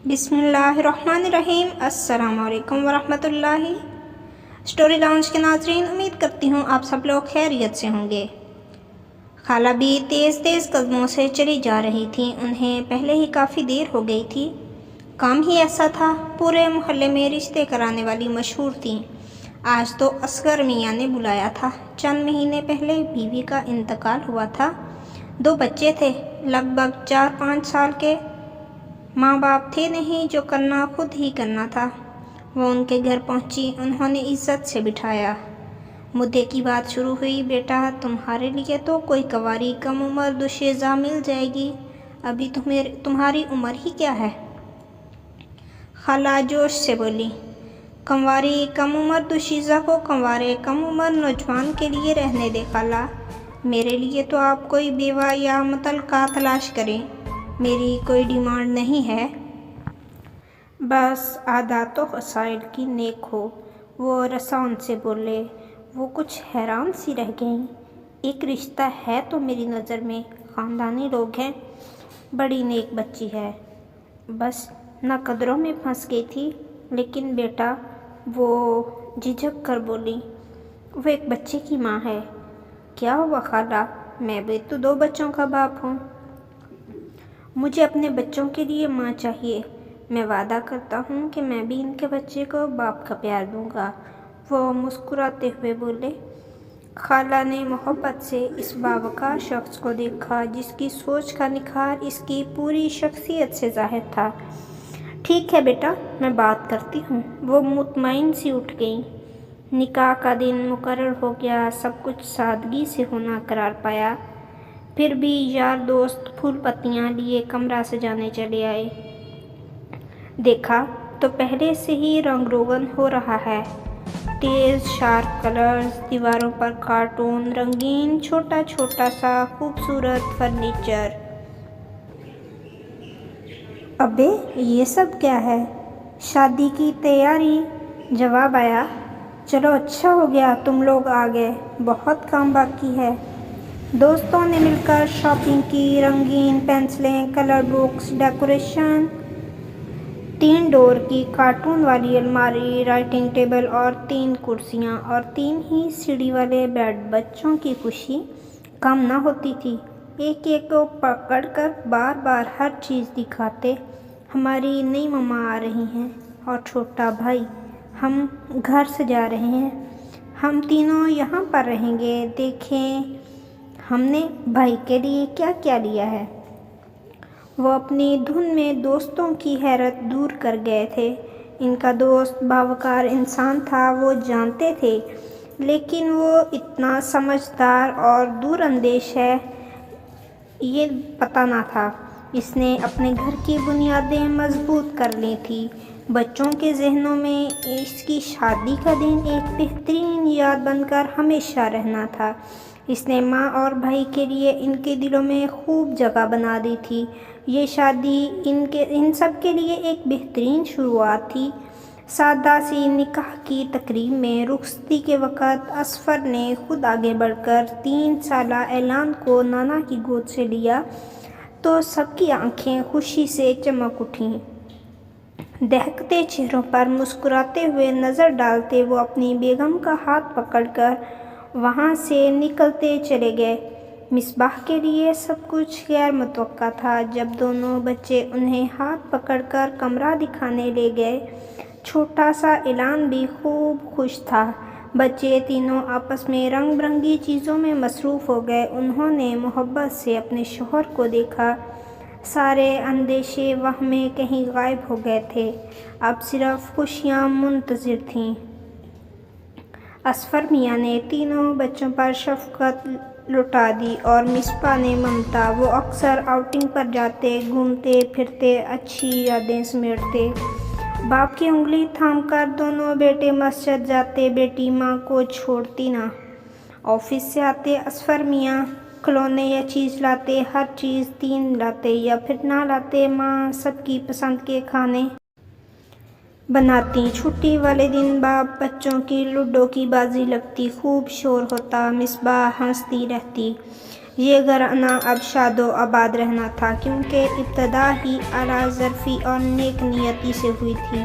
بسم اللہ الرحمن الرحیم۔ السلام علیکم ورحمۃ اللہ۔ اسٹوری لاؤنج کے ناظرین، امید کرتی ہوں آپ سب لوگ خیریت سے ہوں گے۔ خالہ بھی تیز تیز قدموں سے چلی جا رہی تھیں۔ انہیں پہلے ہی کافی دیر ہو گئی تھی۔ کام ہی ایسا تھا، پورے محلے میں رشتے کرانے والی مشہور تھیں۔ آج تو اصغر میاں نے بلایا تھا۔ چند مہینے پہلے بیوی کا انتقال ہوا تھا۔ 2 بچے تھے، لگ بھگ 4-5 سال کے۔ ماں باپ تھے نہیں، جو کرنا خود ہی کرنا تھا۔ وہ ان کے گھر پہنچی، انہوں نے عزت سے بٹھایا۔ مدعے کی بات شروع ہوئی۔ بیٹا، تمہارے لیے تو کوئی کنواری کم عمر دوشیزہ مل جائے گی، ابھی تمہاری عمر ہی کیا ہے؟ خالہ جوش سے بولی۔ کنواری کم عمر دوشیزہ کو کنوارے کم عمر نوجوان کے لیے رہنے دے خالہ۔ میرے لیے تو آپ کوئی بیوہ یا مطلقہ تلاش کریں، میری کوئی ڈیمانڈ نہیں ہے۔ بس عادات و خصائل کی نیک ہو۔ وہ رسا ان سے بولے۔ وہ کچھ حیران سی رہ گئیں۔ ایک رشتہ ہے تو میری نظر میں خاندانی لوگ ہیں، بڑی نیک بچی ہے، بس ناقدروں میں پھنس گئی تھی۔ لیکن بیٹا، وہ جھجک کر بولی، وہ ایک بچے کی ماں ہے۔ کیا ہوا خالہ، میں بھی تو 2 بچوں کا باپ ہوں۔ مجھے اپنے بچوں کے لیے ماں چاہیے۔ میں وعدہ کرتا ہوں کہ میں بھی ان کے بچے کو باپ کا پیار دوں گا، وہ مسکراتے ہوئے بولے۔ خالہ نے محبت سے اس باوقار شخص کو دیکھا، جس کی سوچ کا نکھار اس کی پوری شخصیت سے ظاہر تھا۔ ٹھیک ہے بیٹا، میں بات کرتی ہوں۔ وہ مطمئن سی اٹھ گئیں۔ نکاح کا دن مقرر ہو گیا، سب کچھ سادگی سے ہونا قرار پایا۔ پھر بھی یار دوست پھول پتیاں لیے کمرہ سجانے چلے آئے۔ دیکھا تو پہلے سے ہی رنگ روگن ہو رہا ہے۔ تیز شارپ کلرز، دیواروں پر کارٹون، رنگین چھوٹا چھوٹا سا خوبصورت فرنیچر۔ ابے یہ سب کیا ہے؟ شادی کی تیاری؟ جواب آیا۔ چلو اچھا ہو گیا تم لوگ آ گئے، بہت کام باقی ہے۔ دوستوں نے مل کر شاپنگ کی، رنگین پنسلیں، کلر بکس، ڈیکوریشن، 3 ڈور کی کارٹون والی الماری، رائٹنگ ٹیبل اور 3 کرسیاں اور 3 ہی سیڑھی والے بیڈ۔ بچوں کی خوشی کم نہ ہوتی تھی، ایک ایک کو پکڑ کر بار بار ہر چیز دکھاتے۔ ہماری نئی مما آ رہی ہیں، اور چھوٹا بھائی، ہم گھر سجا رہے ہیں، ہم تینوں یہاں پر رہیں گے، دیکھیں ہم نے بھائی کے لیے کیا کیا لیا ہے۔ وہ اپنی دھن میں دوستوں کی حیرت دور کر گئے تھے۔ ان کا دوست باوقار انسان تھا، وہ جانتے تھے، لیکن وہ اتنا سمجھدار اور دور اندیش ہے، یہ پتہ نہ تھا۔ اس نے اپنے گھر کی بنیادیں مضبوط کر لی تھیں۔ بچوں کے ذہنوں میں اس کی شادی کا دن ایک بہترین یاد بن کر ہمیشہ رہنا تھا۔ اس نے ماں اور بھائی کے لیے ان کے دلوں میں خوب جگہ بنا دی تھی۔ یہ شادی ان سب کے لیے ایک بہترین شروعات تھی۔ سادہ سی نکاح کی تقریب میں رخصتی کے وقت اصفر نے خود آگے بڑھ کر 3 سالہ اعلان کو نانا کی گود سے لیا تو سب کی آنکھیں خوشی سے چمک اٹھیں۔ دہکتے چہروں پر مسکراتے ہوئے نظر ڈالتے وہ اپنی بیگم کا ہاتھ پکڑ کر وہاں سے نکلتے چلے گئے۔ مصباح کے لیے سب کچھ غیر متوقع تھا۔ جب دونوں بچے انہیں ہاتھ پکڑ کر کمرہ دکھانے لے گئے، چھوٹا سا اعلان بھی خوب خوش تھا۔ بچے تینوں آپس میں رنگ برنگی چیزوں میں مصروف ہو گئے۔ انہوں نے محبت سے اپنے شوہر کو دیکھا، سارے اندیشے وہم میں کہیں غائب ہو گئے تھے، اب صرف خوشیاں منتظر تھیں۔ اصفر میاں نے تینوں بچوں پر شفقت لٹا دی اور مصباح نے ممتا۔ وہ اکثر آؤٹنگ پر جاتے، گھومتے پھرتے، اچھی یادیں سمیٹتے۔ باپ کی انگلی تھام کر دونوں بیٹے مسجد جاتے، بیٹی ماں کو چھوڑتی نہ۔ آفس سے آتے اصفر میاں کھلونے یا چیز لاتے، ہر چیز 3 لاتے یا پھر نہ لاتے، ماں سب کی پسند کے کھانے بناتی۔ چھٹی والے دن باپ بچوں کی لوڈو کی بازی لگتی، خوب شور ہوتا، مصباح ہنستی رہتی۔ یہ گھرانہ اب شاد و آباد رہنا تھا، کیونکہ ابتدا ہی اعلیٰ ظرفی اور نیک نیتی سے ہوئی تھی۔